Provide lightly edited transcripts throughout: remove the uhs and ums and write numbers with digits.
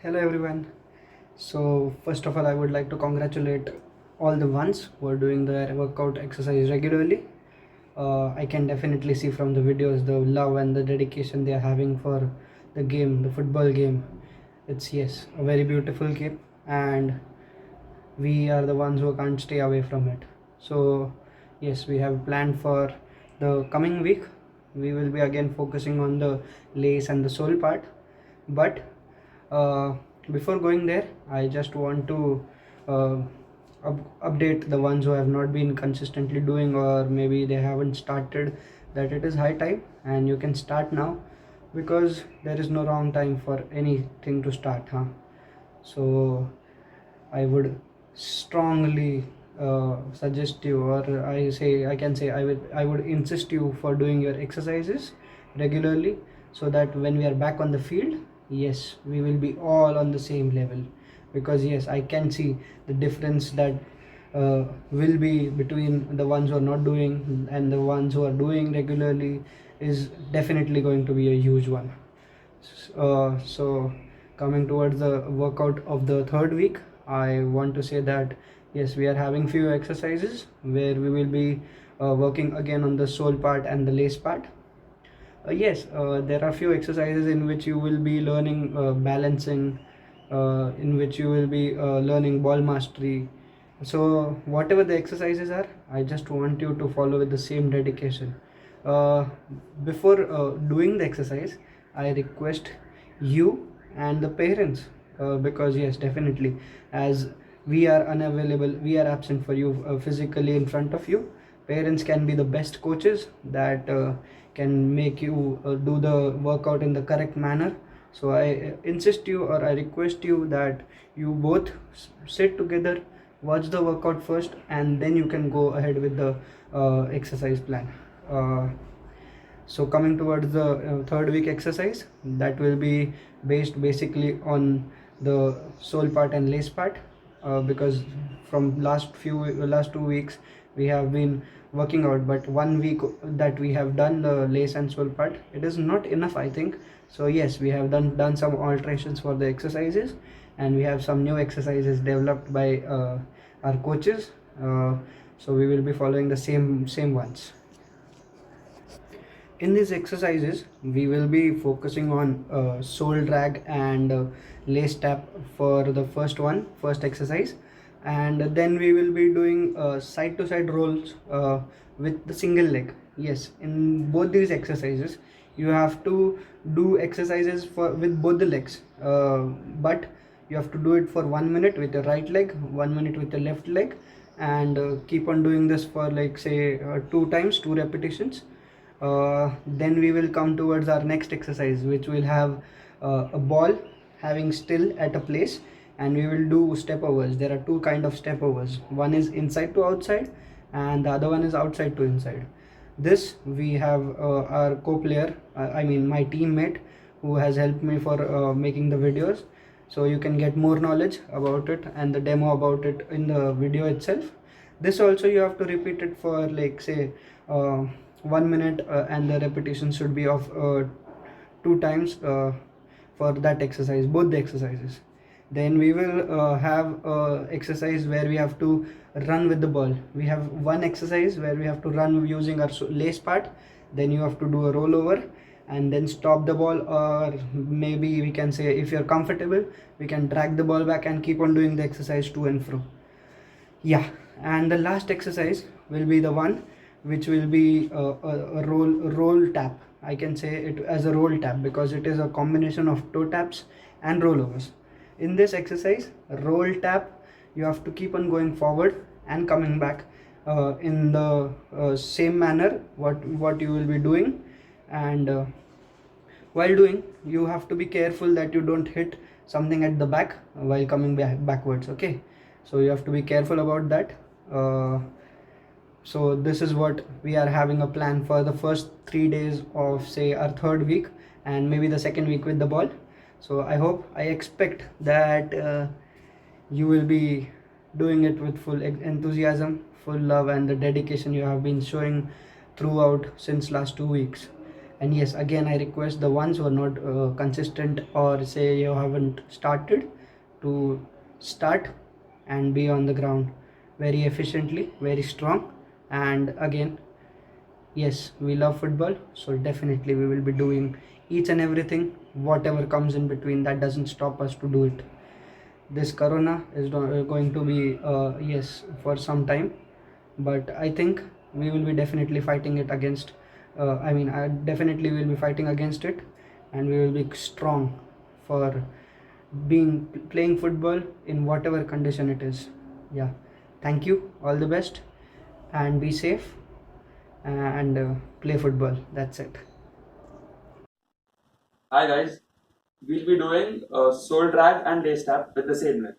Hello everyone. So first of all, I would like to congratulate all the ones who are doing their workout exercise regularly. I can definitely see from the videos the love and the dedication they are having for the game, the football game. It's yes, a very beautiful game, and we are the ones who can't stay away from it. So yes, we have planned for the coming week. We will be again focusing on the lace and the sole part, but uh, before going there, I just want to uh, update the ones who have not been consistently doing, or maybe they haven't started, that it is high time and you can start now, because there is no wrong time for anything to start, huh? So I would strongly suggest you, or I can say I would insist you for doing your exercises regularly, so that when we are back on the field, yes, we will be all on the same level. Because yes, I can see the difference that will be between the ones who are not doing and the ones who are doing regularly is definitely going to be a huge one. So coming towards the workout of the third week, I want to say that yes, we are having few exercises where we will be working again on the sole part and the lace part. Yes, there are few exercises in which you will be learning balancing, in which you will be learning ball mastery. So whatever the exercises are, I just want you to follow with the same dedication. uh, Before doing the exercise, I request you and the parents, because yes, definitely, as we are unavailable, we are absent for you physically in front of you, parents can be the best coaches that can make you do the workout in the correct manner. So I insist you, or I request you, that you both sit together, watch the workout first, and then you can go ahead with the exercise plan. uh, so coming towards the third week exercise, that will be based basically on the sole part and lace part, because from last 2 weeks we have been working out, but 1 week that we have done the lace and sole part, it is not enough, I think. So yes, we have done some alterations for the exercises, and we have some new exercises developed by our coaches. So we will be following the same ones. In these exercises, we will be focusing on sole drag and lace tap for the first exercise, and then we will be doing side to side rolls with the single leg. Yes, in both these exercises, you have to do exercises for with both the legs, but you have to do it for 1 minute with the right leg, 1 minute with the left leg, and keep on doing this for, like, say, two times, two repetitions. Then we will come towards our next exercise, which will have a ball having still at a place, and we will do step overs. There are two kind of step overs. One is inside to outside, and the other one is outside to inside. This we have our co-player, I mean my teammate, who has helped me for making the videos. So you can get more knowledge about it and the demo about it in the video itself. This also you have to repeat it for, like, say, 1 minute, and the repetition should be of two times for that exercise, both the exercises. Then we will have exercise where we have to run with the ball. We have one exercise where we have to run using our lace part. Then you have to do a rollover and then stop the ball, or maybe we can say, if you're comfortable, we can drag the ball back and keep on doing the exercise to and fro. Yeah, and the last exercise will be the one which will be a roll tap. I can say it as a roll tap because it is a combination of toe taps and rollovers. In this exercise, roll tap, you have to keep on going forward and coming back in the same manner what you will be doing. And while doing, you have to be careful that you don't hit something at the back while coming backwards. Okay, so you have to be careful about that. So this is what we are having a plan for the first 3 days of, say, our third week, and maybe the second week with the ball. So I expect that you will be doing it with full enthusiasm, full love, and the dedication you have been showing throughout since last 2 weeks. And yes, again I request the ones who are not consistent, or say you haven't started, to start and be on the ground very efficiently, very strong. And again, yes, we love football, so definitely we will be doing each and everything, whatever comes in between. That doesn't stop us to do it. This corona is going to be yes, for some time, but I think we will be definitely fighting it against. I definitely will be fighting against it, and we will be strong for being playing football in whatever condition it is. Yeah, thank you, all the best, and be safe, and play football. That's it. Hi guys, we'll be doing sole drag and day tap with the same leg.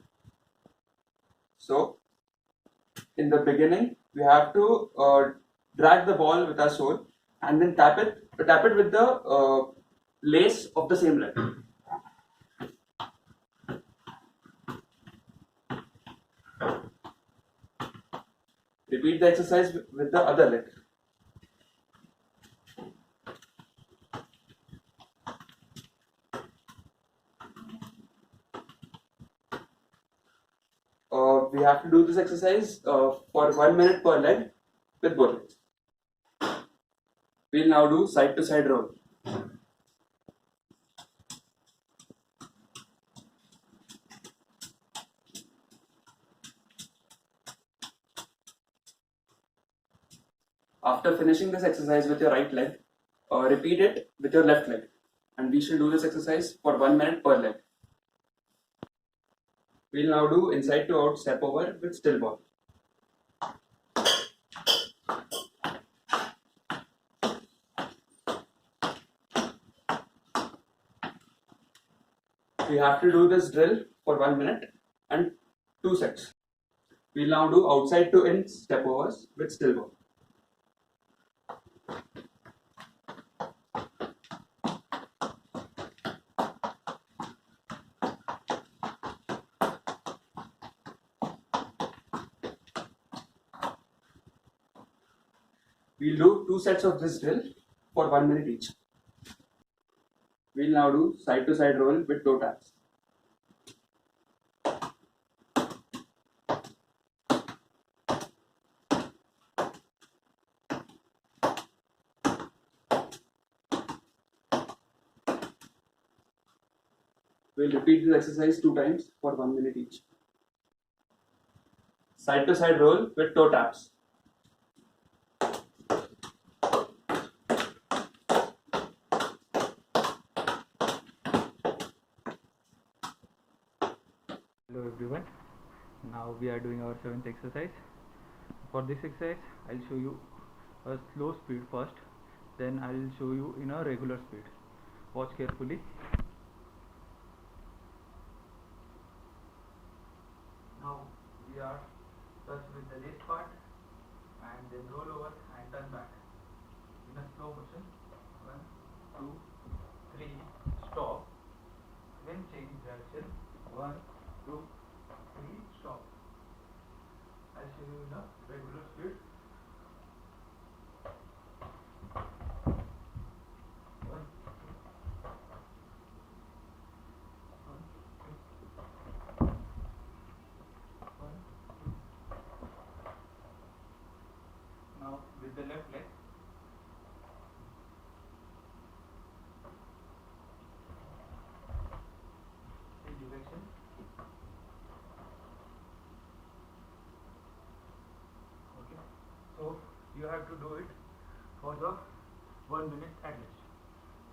So in the beginning, we have to drag the ball with our sole and then tap it with the lace of the same leg. Repeat the exercise with the other leg. We have to do this exercise for 1 minute per leg with both legs. We'll now do side to side roll. After finishing this exercise with your right leg, repeat it with your left leg. And we shall do this exercise for 1 minute per leg. We'll now do inside to out step over with still ball. We have to do this drill for 1 minute and 2 sets. We'll now do outside to in step overs with still ball. We'll do 2 sets of this drill for 1 minute each. We'll now do side to side roll with toe taps. We'll repeat this exercise 2 times for 1 minute each. Side to side roll with toe taps. Hello everyone, now we are doing our 7th exercise. For this exercise I'll show you a slow speed first, then I'll show you in a regular speed. Watch carefully. Now we are touch with the left part and then roll over and turn back in a slow motion. 1, 2, 3, stop. Then change direction. 1, 2, 3, stop. I'll show you in a regular speed. 1, 2, 1, 2. Now with the left leg. Change direction. Okay. So you have to do it for the 1 minute at least.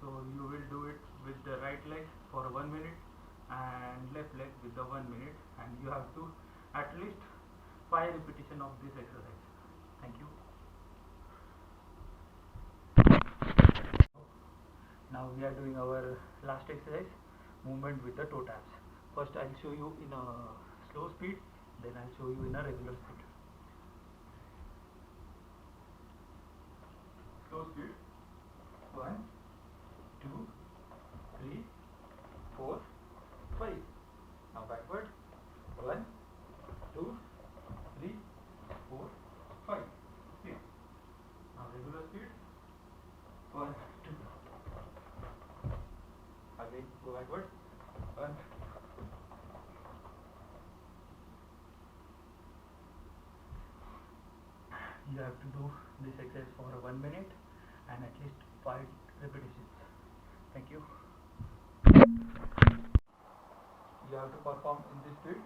So you will do it with the right leg for 1 minute and left leg with the 1 minute, and you have to at least 5 repetition of this exercise. Thank you. Now we are doing our last exercise, movement with the toe taps. First I'll show you in a slow speed, then I'll show you in a regular speed. Slow speed. 1, 2, 3, 4, 5. Now backward. 1, 2, 3, 4, 5, 6. Now regular speed. 1, 2, go backward. 1. You have to do this exercise for 1 minute and at least 5 repetitions. Thank you. You have to perform in this speed